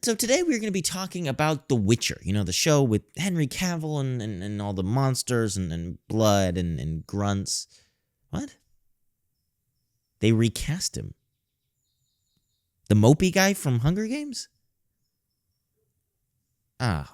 So today we're going to be talking about The Witcher, the show with Henry Cavill and all the monsters and blood and grunts. What? They recast him. The mopey guy from Hunger Games? Oh.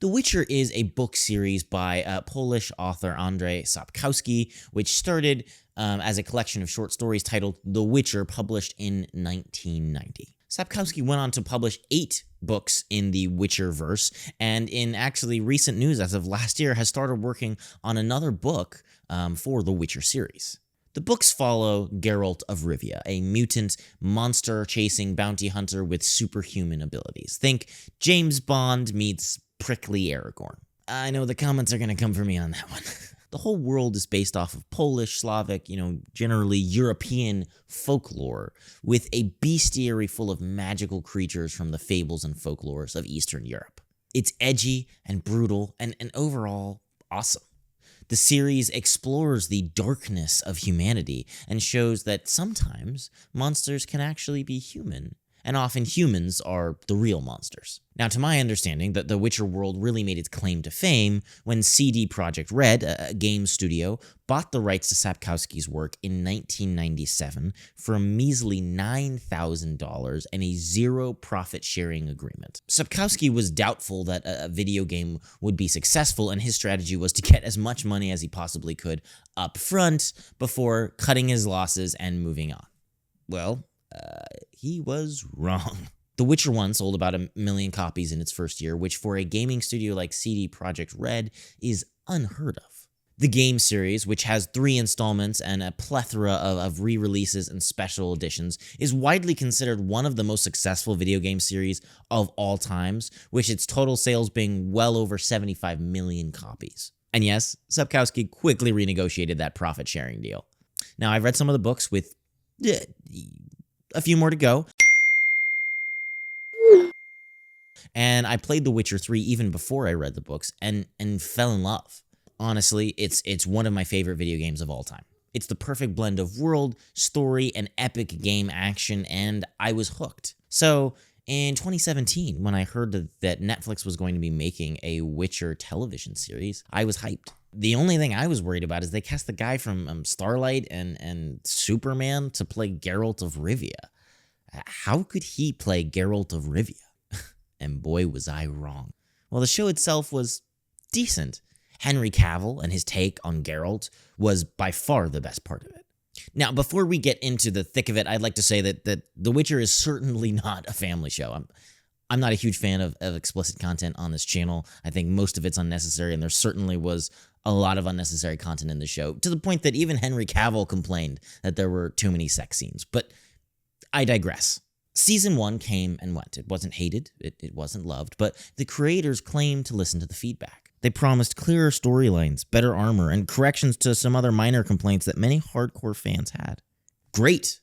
The Witcher is a book series by Polish author Andrzej Sapkowski, which started as a collection of short stories titled The Witcher, published in 1990. Sapkowski went on to publish 8 books in the Witcher verse, and in actually recent news as of last year has started working on another book for the Witcher series. The books follow Geralt of Rivia, a mutant, monster-chasing bounty hunter with superhuman abilities. Think James Bond meets prickly Aragorn. I know the comments are going to come for me on that one. The whole world is based off of Polish, Slavic, generally European folklore, with a bestiary full of magical creatures from the fables and folklores of Eastern Europe. It's edgy and brutal and overall awesome. The series explores the darkness of humanity and shows that sometimes monsters can actually be human, and often humans are the real monsters. Now, to my understanding, that the Witcher world really made its claim to fame when CD Projekt Red, a game studio, bought the rights to Sapkowski's work in 1997 for a measly $9,000 and a zero profit-sharing agreement. Sapkowski was doubtful that a video game would be successful, and his strategy was to get as much money as he possibly could up front before cutting his losses and moving on. Well, he was wrong. The Witcher 1 sold about 1 million copies in its first year, which for a gaming studio like CD Projekt Red is unheard of. The game series, which has 3 installments and a plethora of re-releases and special editions, is widely considered one of the most successful video game series of all times, with its total sales being well over 75 million copies. And yes, Sapkowski quickly renegotiated that profit-sharing deal. Now, I've read some of the books with a few more to go, and I played The Witcher 3 even before I read the books and fell in love. Honestly, it's one of my favorite video games of all time. It's the perfect blend of world, story, and epic game action, and I was hooked. So, in 2017, when I heard that Netflix was going to be making a Witcher television series, I was hyped. The only thing I was worried about is they cast the guy from Starlight and Superman to play Geralt of Rivia. How could he play Geralt of Rivia? And boy, was I wrong. Well, the show itself was decent. Henry Cavill and his take on Geralt was by far the best part of it. Now, before we get into the thick of it, I'd like to say that The Witcher is certainly not a family show. I'm not a huge fan of explicit content on this channel. I think most of it's unnecessary, and there certainly was a lot of unnecessary content in the show, to the point that even Henry Cavill complained that there were too many sex scenes. But I digress. Season 1 came and went. It wasn't hated, it wasn't loved, but the creators claimed to listen to the feedback. They promised clearer storylines, better armor, and corrections to some other minor complaints that many hardcore fans had. Great.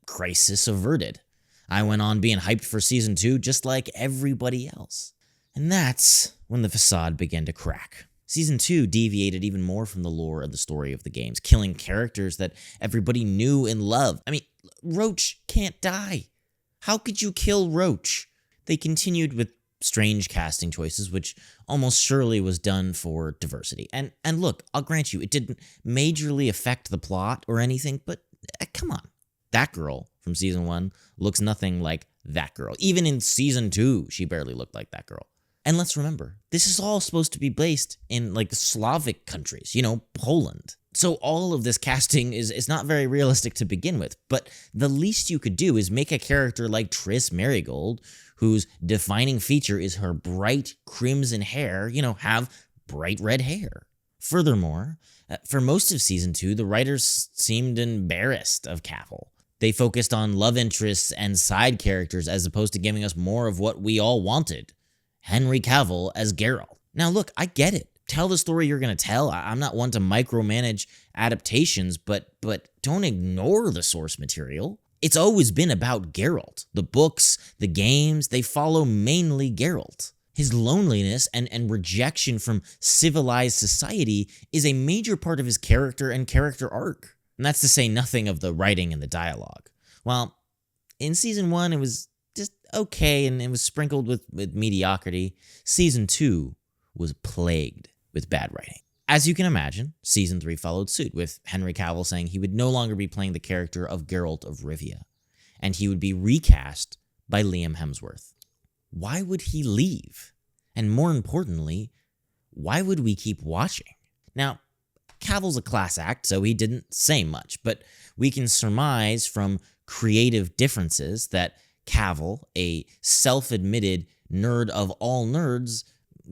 Crisis averted. I went on being hyped for Season 2 just like everybody else. And that's when the facade began to crack. Season 2 deviated even more from the lore of the story of the games, killing characters that everybody knew and loved. I mean, Roach can't die. How could you kill Roach? They continued with strange casting choices, which almost surely was done for diversity. And look, I'll grant you, it didn't majorly affect the plot or anything, but come on. That girl from Season 1 looks nothing like that girl. Even in Season 2, she barely looked like that girl. And let's remember, this is all supposed to be based in Slavic countries, Poland. So all of this casting is not very realistic to begin with, but the least you could do is make a character like Triss Merigold, whose defining feature is her bright crimson hair, have bright red hair. Furthermore, for most of Season 2, the writers seemed embarrassed of Cavill. They focused on love interests and side characters as opposed to giving us more of what we all wanted. Henry Cavill as Geralt. Now look, I get it. Tell the story you're going to tell. I'm not one to micromanage adaptations, but don't ignore the source material. It's always been about Geralt. The books, the games, they follow mainly Geralt. His loneliness and rejection from civilized society is a major part of his character and character arc. And that's to say nothing of the writing and the dialogue. While In season 1, it was just okay, and it was sprinkled with mediocrity. Season 2 was plagued with bad writing. As you can imagine, season 3 followed suit, with Henry Cavill saying he would no longer be playing the character of Geralt of Rivia, and he would be recast by Liam Hemsworth. Why would he leave? And more importantly, why would we keep watching? Now, Cavill's a class act, so he didn't say much, but we can surmise from creative differences that Cavill, a self-admitted nerd of all nerds,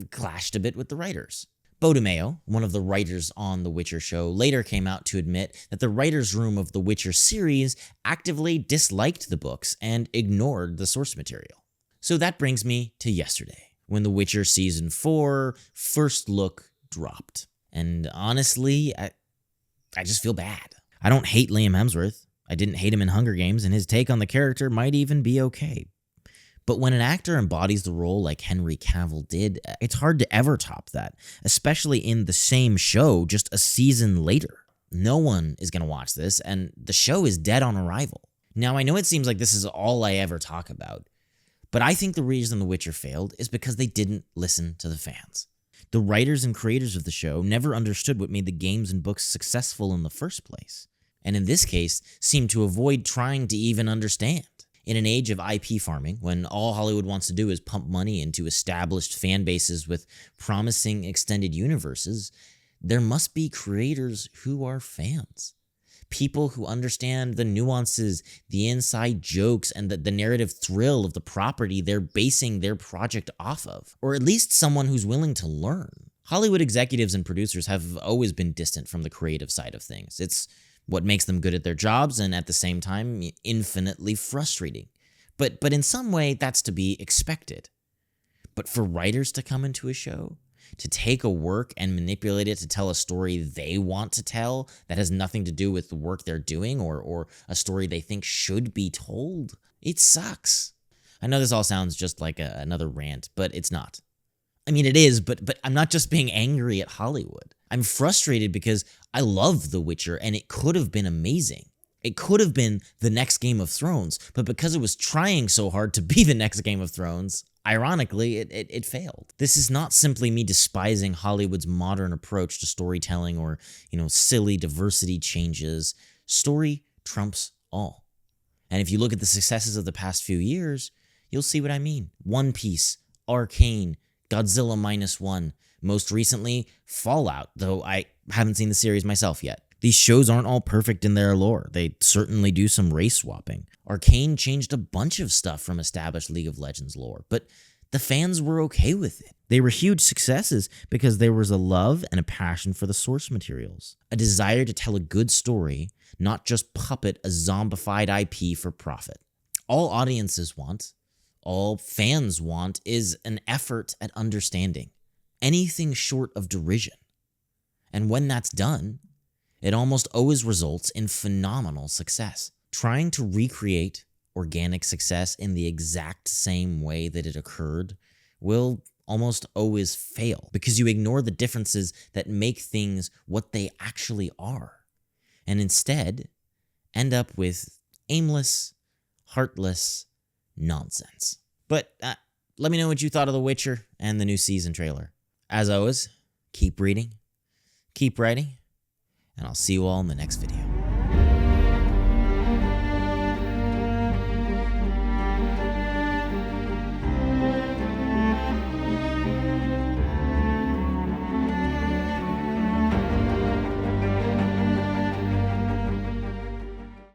clashed a bit with the writers. Beau DeMayo, one of the writers on The Witcher show, later came out to admit that the writer's room of The Witcher series actively disliked the books and ignored the source material. So that brings me to yesterday, when The Witcher Season 4 first look dropped. And honestly, I just feel bad. I don't hate Liam Hemsworth. I didn't hate him in Hunger Games, and his take on the character might even be okay. But when an actor embodies the role like Henry Cavill did, it's hard to ever top that, especially in the same show just a season later. No one is going to watch this, and the show is dead on arrival. Now, I know it seems like this is all I ever talk about, but I think the reason The Witcher failed is because they didn't listen to the fans. The writers and creators of the show never understood what made the games and books successful in the first place, and in this case, seemed to avoid trying to even understand. In an age of IP farming, when all Hollywood wants to do is pump money into established fan bases with promising extended universes, there must be creators who are fans. People who understand the nuances, the inside jokes, and the narrative thrill of the property they're basing their project off of. Or at least someone who's willing to learn. Hollywood executives and producers have always been distant from the creative side of things. It's what makes them good at their jobs and at the same time infinitely frustrating. But in some way, that's to be expected. But for writers to come into a show, to take a work and manipulate it to tell a story they want to tell that has nothing to do with the work they're doing or a story they think should be told, it sucks. I know this all sounds just like another rant, but it's not. I mean, it is, but I'm not just being angry at Hollywood. I'm frustrated because I love The Witcher, and it could have been amazing. It could have been the next Game of Thrones, but because it was trying so hard to be the next Game of Thrones, ironically, it failed. This is not simply me despising Hollywood's modern approach to storytelling or, silly diversity changes. Story trumps all. And if you look at the successes of the past few years, you'll see what I mean. One Piece, Arcane, Godzilla -1, most recently, Fallout, though I haven't seen the series myself yet. These shows aren't all perfect in their lore. They certainly do some race swapping. Arcane changed a bunch of stuff from established League of Legends lore, but the fans were okay with it. They were huge successes because there was a love and a passion for the source materials, a desire to tell a good story, not just puppet a zombified IP for profit. All audiences want, all fans want, is an effort at understanding. Anything short of derision. And when that's done, it almost always results in phenomenal success. Trying to recreate organic success in the exact same way that it occurred will almost always fail because you ignore the differences that make things what they actually are, and instead end up with aimless, heartless nonsense. But let me know what you thought of The Witcher and the new season trailer. As always, keep reading, keep writing, and I'll see you all in the next video.